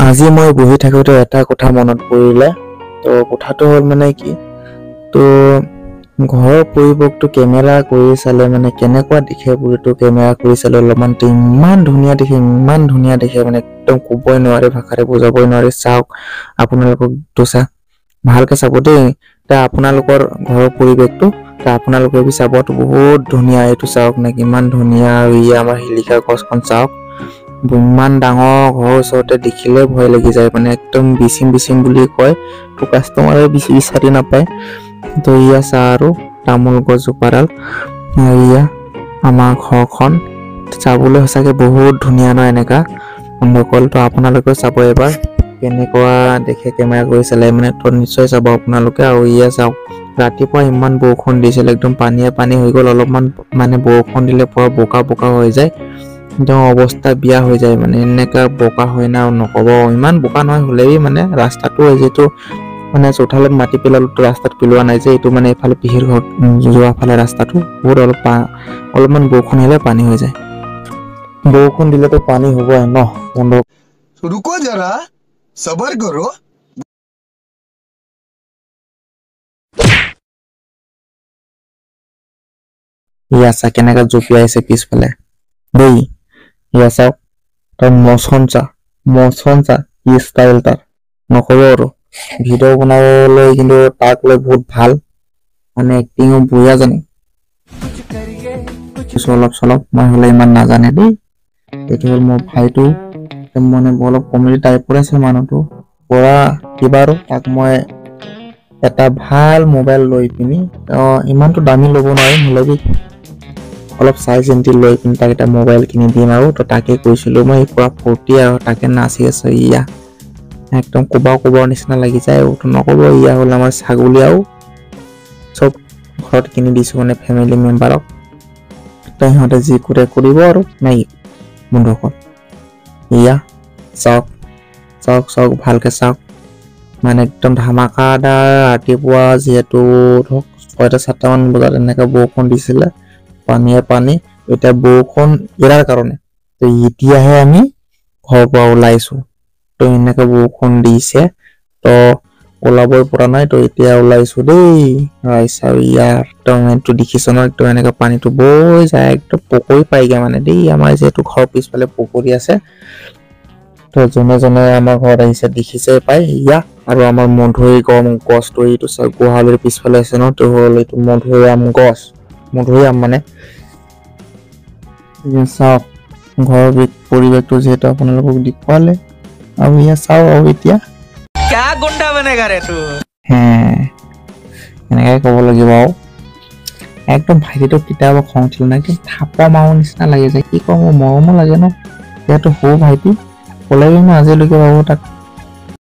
আজি মই বহি থাকোঁতে এটা কথা মনত পৰিলে। তো কথাটো হ'ল মানে কি, তো ঘৰৰ পৰিৱেশটো কেমেৰা কৰি চালে মানে কেনেকুৱা দেখে বুলিতো কেমেৰা কৰি চালে অলপমান ইমান ধুনীয়া দেখে মানে একদম ক'বই নোৱাৰি, ভাষাৰে বুজাবই নোৱাৰি। চাওক আপোনালোকক দোচা ভালকে চাব দেই। এতিয়া আপোনালোকৰ ঘৰৰ পৰিৱেশটো আপোনালোকে বি চাবতো বহুত ধুনীয়া। এইটো চাওক না কিমান ধুনীয়া। আৰু ই আমাৰ শিলিখা গছখন চাওক, ইমান ডাঙৰ ঘৰৰ ওচৰতে দেখিলে ভয় লাগি যায় মানে, একদম বিচিম বুলি কয় তো কাষ্টমাৰে বিচাৰি নাপায়। তো ইয়া চা আৰু তামোল গছজোপাডাল, ইয়া আমাৰ ঘৰখন চাবলৈ সঁচাকে বহুত ধুনীয়া ন। এনেকা বন্ধুসকল তো আপোনালোকেও চাব এবাৰ কেনেকুৱা দেখে কেমেৰা কৰি চালে মানে, তো নিশ্চয় চাব আপোনালোকে। আৰু ইয়া চাওক ৰাতিপুৱা ইমান বৰষুণ দিছিল, একদম পানী হৈ গ'ল। অলপমান মানে বৰষুণ দিলে পুৰা বোকা হৈ যায়, একদম অৱস্থা বেয়া হৈ যায় মানে। এনেকা বোকা হয় না নকব। ইমান বোকা নহয় হ'লেও মানে ৰাস্তাটো যিহেতু মানে চোতালত মাটি পেলালো, ৰাস্তাত পেলোৱা নাই যে, এইটো মানে এইফালে পিহিৰ ঘৰত যোৱা ফালে ৰাস্তাটো বহুত অলপমান বৰষুণ হ'লে পানী হৈ যায়। বৰষুণ দিলেতো পানী হ'বই ন বন্ধু। रुको जरा सबर करो। ইয়া চা কেনেকা জঁপিয়াইছে পিছফালে দেই। ইয়া চাওক তাৰ মচন চা কি ষ্টাইল তাৰ নকব। আৰু ভিডিঅ' বনাবলৈ কিন্তু তাক লৈ বহুত ভাল মানে, এক্টিঙো বঢ়িয়া জানে। অলপ চলপ মই হ'লে ইমান নাজানে দেই। এইটো হ'ল মোৰ ভাইটো, মানে অলপ কমেডি টাইপৰ আছে মানুহটো পৰা। কিবাৰো তাক মই এটা ভাল মোবাইল লৈ পিনি, ইমানটো দামী ল'ব নোৱাৰিম হ'লেও অলপ চাই চিন্তি লৈ পিনি তাক এটা মোবাইল কিনি দিম। আৰু তো তাকে কৈছিলোঁ মই, পুৰা ফূৰ্তি আৰু তাকে নাচি আছে। ইয়া একদম কোবাৰ নিচিনা লাগি যায়। আৰু নক'ব, ইয়া হ'ল আমাৰ ছাগলী। আৰু চব ঘৰত কিনি দিছোঁ মানে ফেমিলি মেম্বাৰক, তো সিহঁতে যি কৰে কৰিব আৰু নাই বন্ধুসকল। ইয়া চাওক ভালকে চাওক মানে একদম ধামাকাদাৰ। ৰাতিপুৱা যিহেতু ধৰক 6টা-7টামান বজাত এনেকৈ বৰষুণ দিছিলে, পানী। এতিয়া বৰষুণ এৰাৰ কাৰণে তো এতিয়াহে আমি ঘৰৰ পৰা ওলাইছো। তো এনেকে বৰষুণ দিছে তো ওলাবই পৰা নাই, তো এতিয়া ওলাইছো দেই। ইয়াৰ একদম এইটো দেখিছ ন, একদম এনেকে পানীটো বৈ যায়, একদম পুখুৰী পাইগে মানে দেই। আমাৰ যিহেতু ঘৰৰ পিছফালে পুখুৰী আছে, তো যোনে আমাৰ ঘৰত আহিছে দেখিছে পাই। ইয়া আৰু আমাৰ মধুৰি গছটো এইটো চাওক, গোহালিৰ পিছফালে আছে ন, তো হ'ল এইটো মধুৰি আম মানে। চাওক ঘৰৰ পৰিৱেশটো যিহেতু আপোনালোকক দেখুৱালে, আৰু ইয়া চাওক আৰু এতিয়া এনেকে ক'ব লাগিব। আৰু একদম ভাইটিটো কেতিয়াবা খং উঠিলে না একদম থাপা মাৰো নিচিনা লাগি যায়। কি কওঁ, মোৰ মৰমো লাগে ন। যিহেতু সৰু ভাইটি ক'লে মই আজিলৈকে ভাবো তাক